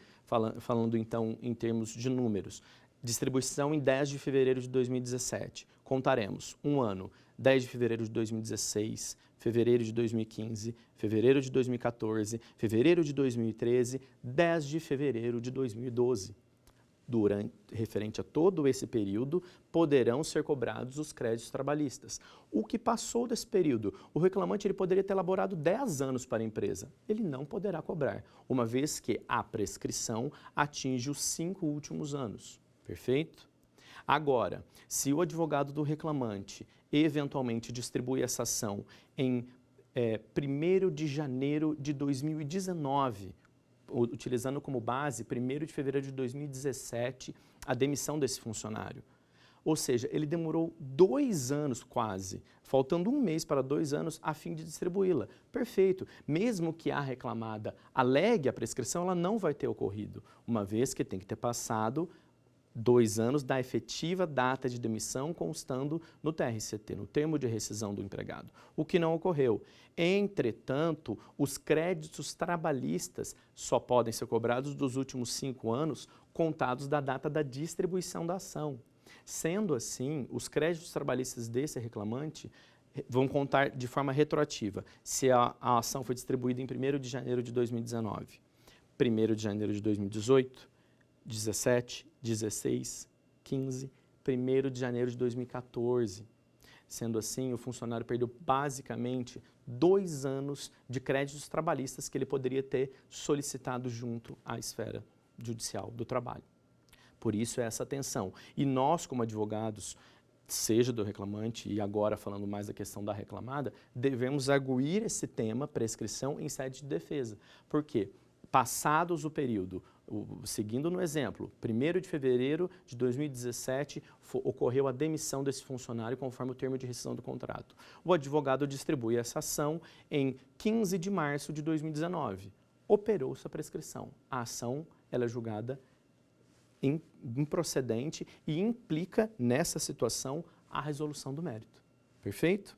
Falando então em termos de números, distribuição em 10 de fevereiro de 2017, contaremos 1 ano, 10 de fevereiro de 2016, fevereiro de 2015, fevereiro de 2014, fevereiro de 2013, 10 de fevereiro de 2012. Referente a todo esse período, poderão ser cobrados os créditos trabalhistas. O que passou desse período? O reclamante ele poderia ter elaborado 10 anos para a empresa. Ele não poderá cobrar, uma vez que a prescrição atinge os 5 últimos anos. Perfeito? Agora, se o advogado do reclamante eventualmente distribui essa ação em 1º de janeiro de 2019, utilizando como base 1º de fevereiro de 2017, a demissão desse funcionário. Ou seja, ele demorou 2 anos quase, faltando 1 mês para 2 anos, a fim de distribuí-la. Perfeito. Mesmo que a reclamada alegue a prescrição, ela não vai ter ocorrido, uma vez que tem que ter passado 2 anos da efetiva data de demissão constando no TRCT, no termo de rescisão do empregado, o que não ocorreu. Entretanto, os créditos trabalhistas só podem ser cobrados dos últimos 5 anos contados da data da distribuição da ação. Sendo assim, os créditos trabalhistas desse reclamante vão contar de forma retroativa, se a ação foi distribuída em 1º de janeiro de 2019, 1º de janeiro de 2018, 17, 16, 15, 1º de janeiro de 2014. Sendo assim, o funcionário perdeu basicamente 2 anos de créditos trabalhistas que ele poderia ter solicitado junto à esfera judicial do trabalho. Por isso essa atenção. E nós, como advogados, seja do reclamante e agora falando mais da questão da reclamada, devemos arguir esse tema, prescrição, em sede de defesa. Por quê? Passados o período, seguindo no exemplo, 1º de fevereiro de 2017 ocorreu a demissão desse funcionário conforme o termo de rescisão do contrato. O advogado distribui essa ação em 15 de março de 2019. Operou-se a prescrição. A ação ela é julgada improcedente e implica nessa situação a resolução do mérito. Perfeito?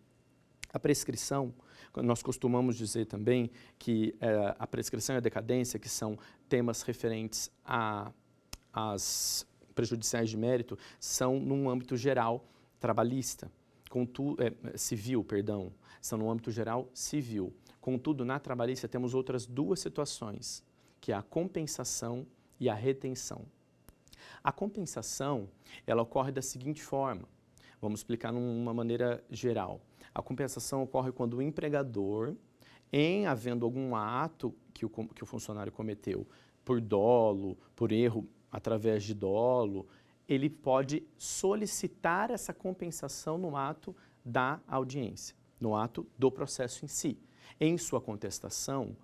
A prescrição, nós costumamos dizer também que a prescrição e a decadência, que são temas referentes às prejudiciais de mérito, são num âmbito geral trabalhista, civil, perdão, são no âmbito geral civil. Contudo, na trabalhista temos outras 2 situações, que é a compensação e a retenção. A compensação, ela ocorre da seguinte forma, vamos explicar de uma maneira geral. A compensação ocorre quando o empregador, em havendo algum ato que o funcionário cometeu por dolo, por erro através de dolo, ele pode solicitar essa compensação no ato da audiência, no ato do processo em si. Em sua contestação,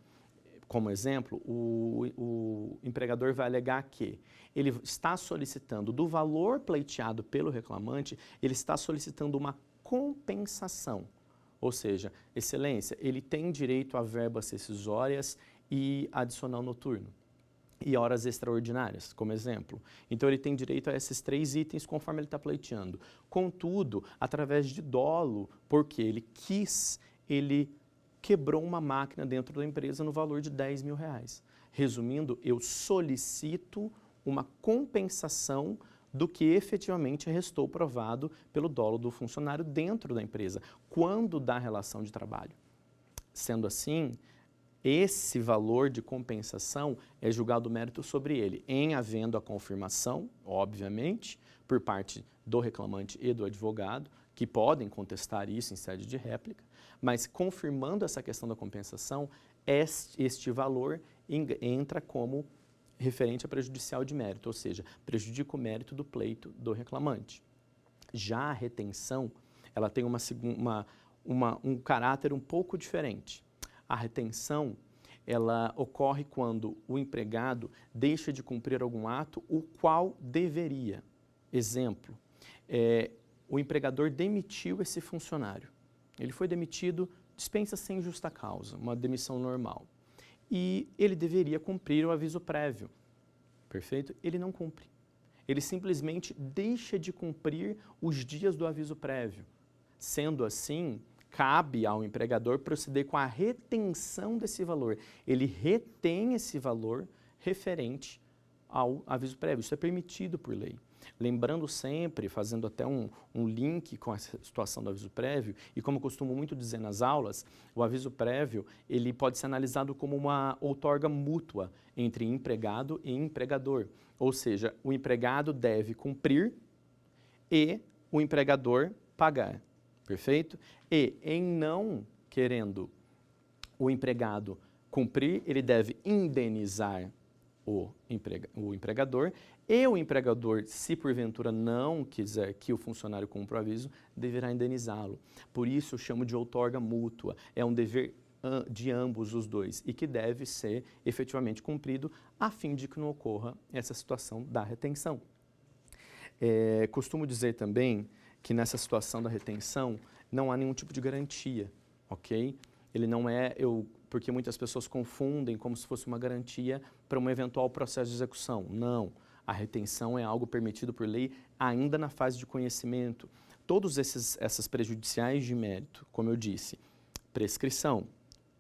como exemplo, o empregador vai alegar que ele está solicitando, do valor pleiteado pelo reclamante, ele está solicitando uma compensação. Ou seja, excelência, ele tem direito a verbas rescisórias e adicional noturno e horas extraordinárias, como exemplo. Então, ele tem direito a esses 3 itens conforme ele está pleiteando. Contudo, através de dolo, porque ele quebrou uma máquina dentro da empresa no valor de R$10.000. Resumindo, eu solicito uma compensação do que efetivamente restou provado pelo dolo do funcionário dentro da empresa, quando da relação de trabalho. Sendo assim, esse valor de compensação é julgado mérito sobre ele, em havendo a confirmação, obviamente, por parte do reclamante e do advogado, que podem contestar isso em sede de réplica, mas confirmando essa questão da compensação, este valor entra como referente a prejudicial de mérito, ou seja, prejudica o mérito do pleito do reclamante. Já a retenção, ela tem um caráter um pouco diferente. A retenção, ela ocorre quando o empregado deixa de cumprir algum ato o qual deveria. Exemplo, o empregador demitiu esse funcionário. Ele foi demitido, dispensa sem justa causa, uma demissão normal. E ele deveria cumprir o aviso prévio, perfeito? Ele não cumpre. Ele simplesmente deixa de cumprir os dias do aviso prévio. Sendo assim, cabe ao empregador proceder com a retenção desse valor. Ele retém esse valor referente ao aviso prévio. Isso é permitido por lei. Lembrando sempre, fazendo até um link com a situação do aviso prévio, e como eu costumo muito dizer nas aulas, o aviso prévio ele pode ser analisado como uma outorga mútua entre empregado e empregador. Ou seja, o empregado deve cumprir e o empregador pagar. Perfeito? E em não querendo o empregado cumprir, ele deve indenizar o empregador, e o empregador, se porventura não quiser que o funcionário cumpra o aviso, deverá indenizá-lo. Por isso eu chamo de outorga mútua. É um dever de ambos os dois e que deve ser efetivamente cumprido a fim de que não ocorra essa situação da retenção. Costumo dizer também que nessa situação da retenção não há nenhum tipo de garantia, ok? Ele não é, porque muitas pessoas confundem como se fosse uma garantia para um eventual processo de execução. Não, a retenção é algo permitido por lei ainda na fase de conhecimento. Todos essas prejudiciais de mérito, como eu disse, prescrição,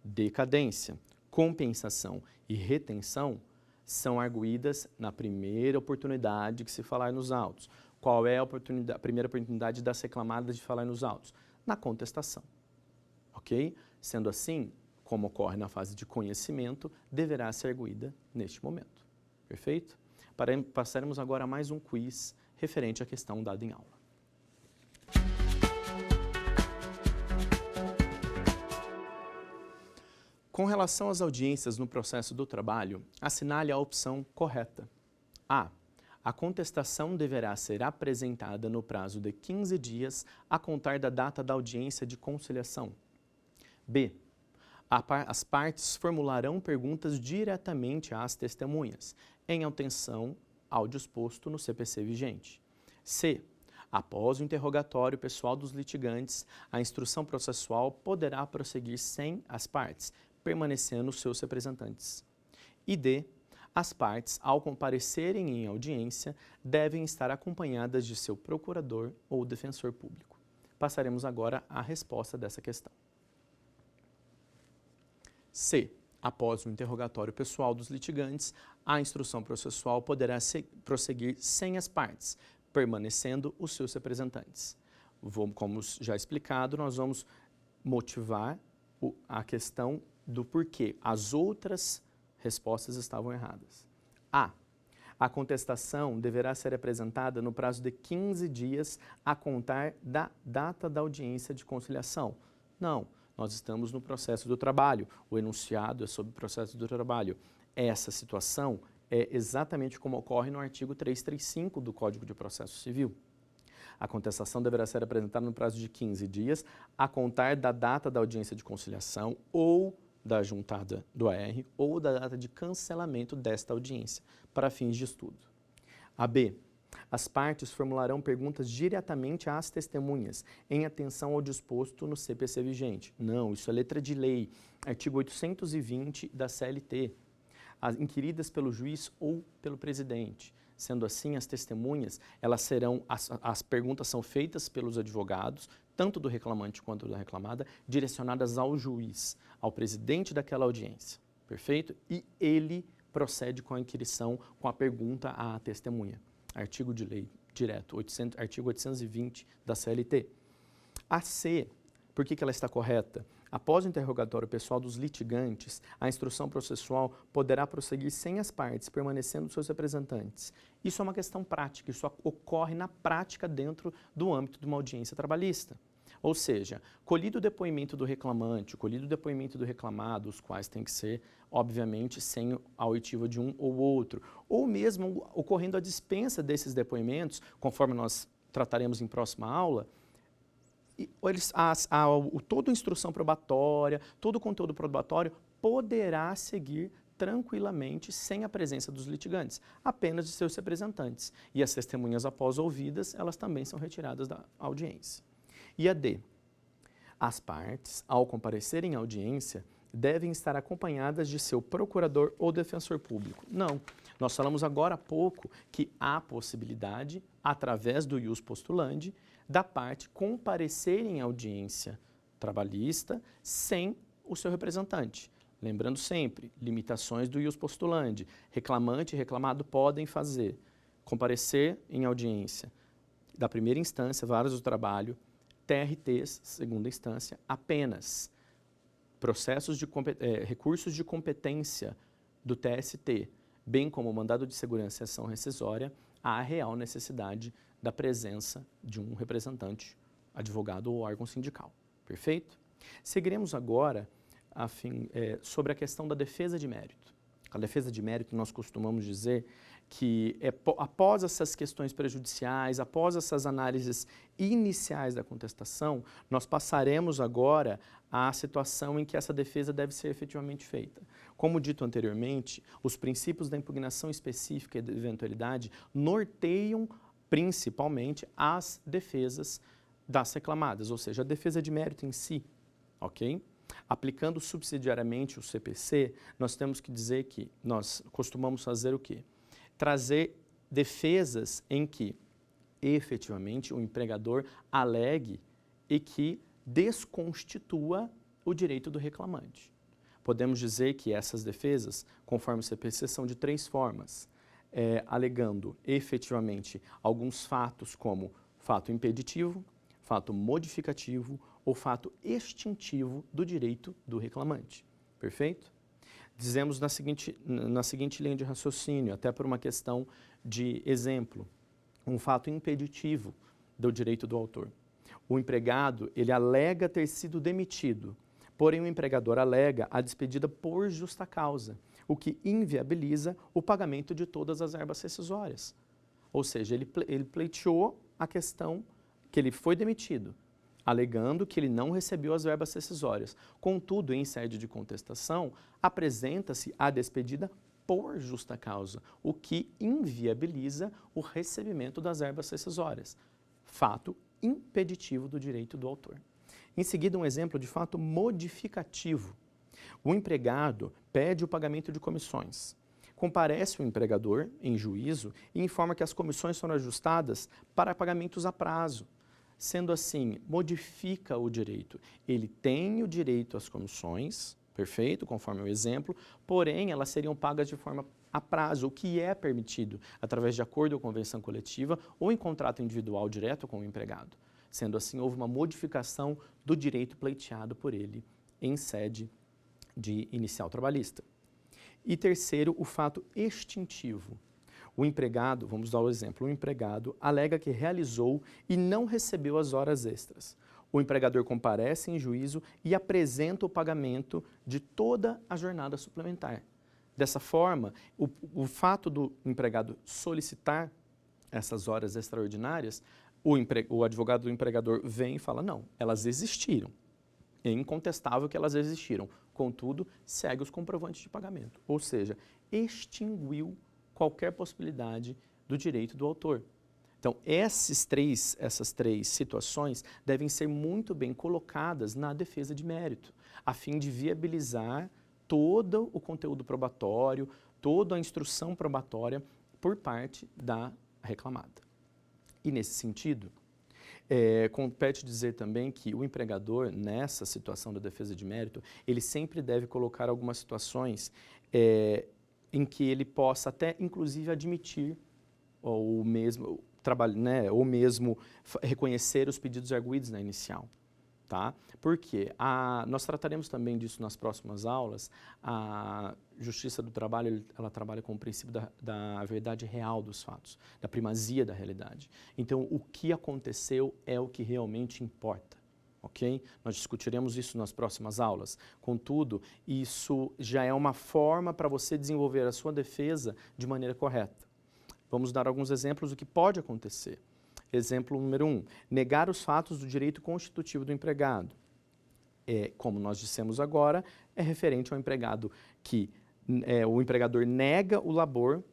decadência, compensação e retenção, são arguídas na primeira oportunidade que se falar nos autos. Qual é a primeira oportunidade das reclamadas de falar nos autos? Na contestação, ok? Sendo assim, como ocorre na fase de conhecimento, deverá ser arguída neste momento. Perfeito? Passaremos agora a mais um quiz referente à questão dada em aula. Com relação às audiências no processo do trabalho, assinale a opção correta. A. A contestação deverá ser apresentada no prazo de 15 dias a contar da data da audiência de conciliação. B. As partes formularão perguntas diretamente às testemunhas, em atenção ao disposto no CPC vigente. C. Após o interrogatório pessoal dos litigantes, a instrução processual poderá prosseguir sem as partes, permanecendo seus representantes. E D. As partes, ao comparecerem em audiência, devem estar acompanhadas de seu procurador ou defensor público. Passaremos agora à resposta dessa questão. C. Após o interrogatório pessoal dos litigantes, a instrução processual poderá prosseguir sem as partes, permanecendo os seus representantes. Como já explicado, nós vamos motivar a questão do porquê as outras respostas estavam erradas. A. A contestação deverá ser apresentada no prazo de 15 dias a contar da data da audiência de conciliação. Não, nós estamos no processo do trabalho, o enunciado é sobre o processo do trabalho. Essa situação é exatamente como ocorre no artigo 335 do Código de Processo Civil. A contestação deverá ser apresentada no prazo de 15 dias a contar da data da audiência de conciliação ou da juntada do AR ou da data de cancelamento desta audiência, para fins de estudo. A B. As partes formularão perguntas diretamente às testemunhas, em atenção ao disposto no CPC vigente. Não, isso é letra de lei, artigo 820 da CLT, inquiridas pelo juiz ou pelo presidente. Sendo assim, as testemunhas, as perguntas são feitas pelos advogados, tanto do reclamante quanto da reclamada, direcionadas ao juiz, ao presidente daquela audiência, perfeito? E ele procede com a inquirição, com a pergunta à testemunha. Artigo de lei direto, artigo 820 da CLT. A C, por que ela está correta? Após o interrogatório pessoal dos litigantes, a instrução processual poderá prosseguir sem as partes, permanecendo seus representantes. Isso é uma questão prática, isso ocorre na prática dentro do âmbito de uma audiência trabalhista. Ou seja, colhido o depoimento do reclamante, colhido o depoimento do reclamado, os quais têm que ser, obviamente, sem a oitiva de um ou outro, ou mesmo ocorrendo a dispensa desses depoimentos, conforme nós trataremos em próxima aula, toda a instrução probatória, todo o conteúdo probatório poderá seguir tranquilamente sem a presença dos litigantes, apenas de seus representantes. E as testemunhas após ouvidas, elas também são retiradas da audiência. E a D. As partes, ao comparecerem à audiência, devem estar acompanhadas de seu procurador ou defensor público. Não, nós falamos agora há pouco que há possibilidade, através do ius postulandi, da parte comparecer em audiência trabalhista sem o seu representante. Lembrando sempre, limitações do ius postulandi. Reclamante e reclamado podem fazer. Comparecer em audiência da primeira instância, varas do trabalho, TRTs, segunda instância, apenas. Recursos de competência do TST, bem como o mandado de segurança e ação rescisória, há real necessidade da presença de um representante, advogado ou órgão sindical. Perfeito? Seguiremos agora sobre a questão da defesa de mérito. A defesa de mérito, nós costumamos dizer que após essas questões prejudiciais, após essas análises iniciais da contestação, nós passaremos agora à situação em que essa defesa deve ser efetivamente feita. Como dito anteriormente, os princípios da impugnação específica e da eventualidade norteiam principalmente as defesas das reclamadas, ou seja, a defesa de mérito em si, ok? Aplicando subsidiariamente o CPC, nós temos que dizer que nós costumamos fazer o quê? Trazer defesas em que, efetivamente, o empregador alegue e que desconstitua o direito do reclamante. Podemos dizer que essas defesas, conforme o CPC, são de 3 formas. Alegando efetivamente alguns fatos como fato impeditivo, fato modificativo ou fato extintivo do direito do reclamante. Perfeito? Dizemos na seguinte linha de raciocínio, até por uma questão de exemplo, um fato impeditivo do direito do autor. O empregado, ele alega ter sido demitido, porém o empregador alega a despedida por justa causa, o que inviabiliza o pagamento de todas as verbas rescisórias. Ou seja, ele pleiteou a questão que ele foi demitido, alegando que ele não recebeu as verbas rescisórias. Contudo, em sede de contestação, apresenta-se a despedida por justa causa, o que inviabiliza o recebimento das verbas rescisórias. Fato impeditivo do direito do autor. Em seguida, um exemplo de fato modificativo. O empregado pede o pagamento de comissões. Comparece o empregador em juízo e informa que as comissões foram ajustadas para pagamentos a prazo. Sendo assim, modifica o direito. Ele tem o direito às comissões, perfeito, conforme o exemplo, porém elas seriam pagas de forma a prazo, o que é permitido através de acordo ou convenção coletiva ou em contrato individual direto com o empregado. Sendo assim, houve uma modificação do direito pleiteado por ele em sede de inicial trabalhista. E terceiro, o fato extintivo. O empregado, vamos dar o exemplo, o empregado alega que realizou e não recebeu as horas extras. O empregador comparece em juízo e apresenta o pagamento de toda a jornada suplementar. Dessa forma, o fato do empregado solicitar essas horas extraordinárias, o advogado do empregador vem e fala, não, elas existiram. É incontestável que elas existiram. Contudo, segue os comprovantes de pagamento. Ou seja, extinguiu qualquer possibilidade do direito do autor. Então, essas três situações devem ser muito bem colocadas na defesa de mérito, a fim de viabilizar todo o conteúdo probatório, toda a instrução probatória por parte da reclamada. E nesse sentido, compete dizer também que o empregador, nessa situação da defesa de mérito, ele sempre deve colocar algumas situações em que ele possa até, inclusive, admitir ou mesmo reconhecer os pedidos arguidos na inicial. Tá? Porque nós trataremos também disso nas próximas aulas. A Justiça do Trabalho, ela trabalha com o princípio da verdade real dos fatos, da primazia da realidade. Então, o que aconteceu é o que realmente importa, ok? Nós discutiremos isso nas próximas aulas. Contudo, isso já é uma forma para você desenvolver a sua defesa de maneira correta. Vamos dar alguns exemplos do que pode acontecer. Exemplo número 1, negar os fatos do direito constitutivo do empregado. Como nós dissemos agora, é referente ao empregado que o empregador nega o labor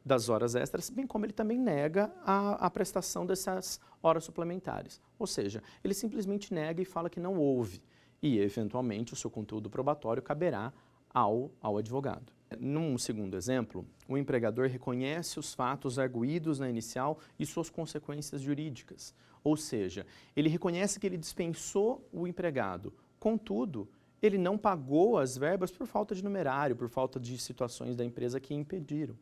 das horas extras, bem como ele também nega a prestação dessas horas suplementares. Ou seja, ele simplesmente nega e fala que não houve. E, eventualmente, o seu conteúdo probatório caberá ao advogado. Num segundo exemplo, o empregador reconhece os fatos arguidos na inicial e suas consequências jurídicas. Ou seja, ele reconhece que ele dispensou o empregado, contudo, ele não pagou as verbas por falta de numerário, por falta de situações da empresa que impediram.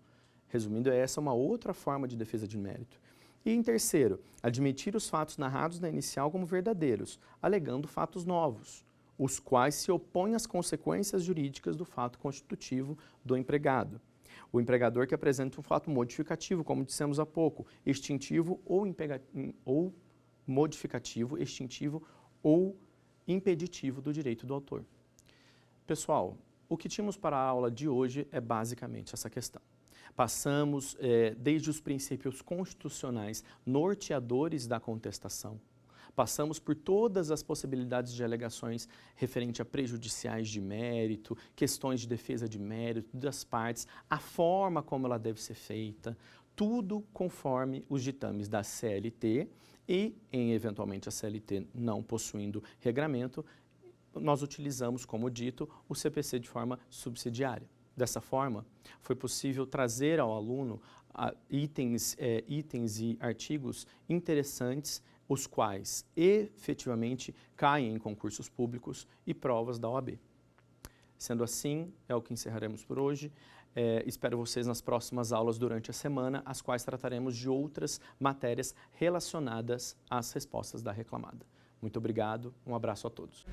Resumindo, essa é uma outra forma de defesa de mérito. E em terceiro, admitir os fatos narrados na inicial como verdadeiros, alegando fatos novos, os quais se opõem às consequências jurídicas do fato constitutivo do empregado. O empregador que apresenta um fato modificativo, como dissemos há pouco, extintivo ou modificativo, extintivo ou impeditivo do direito do autor. Pessoal, o que tínhamos para a aula de hoje é basicamente essa questão. Passamos desde os princípios constitucionais norteadores da contestação, passamos por todas as possibilidades de alegações referente a prejudiciais de mérito, questões de defesa de mérito das partes, a forma como ela deve ser feita, tudo conforme os ditames da CLT e, eventualmente, a CLT não possuindo regramento, nós utilizamos, como dito, o CPC de forma subsidiária. Dessa forma, foi possível trazer ao aluno itens e artigos interessantes, os quais efetivamente caem em concursos públicos e provas da OAB. Sendo assim, é o que encerraremos por hoje. Espero vocês nas próximas aulas durante a semana, as quais trataremos de outras matérias relacionadas às respostas da reclamada. Muito obrigado, um abraço a todos.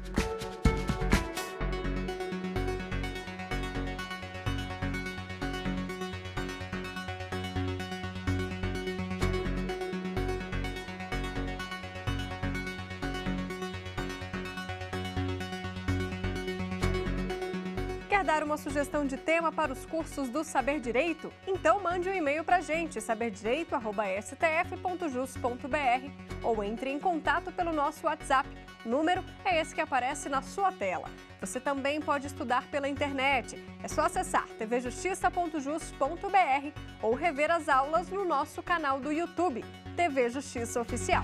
Quer dar uma sugestão de tema para os cursos do Saber Direito? Então mande um e-mail para a gente, saberdireito@stf.jus.br, ou entre em contato pelo nosso WhatsApp. O número é esse que aparece na sua tela. Você também pode estudar pela internet. É só acessar tvjustiça.jus.br ou rever as aulas no nosso canal do YouTube, TV Justiça Oficial.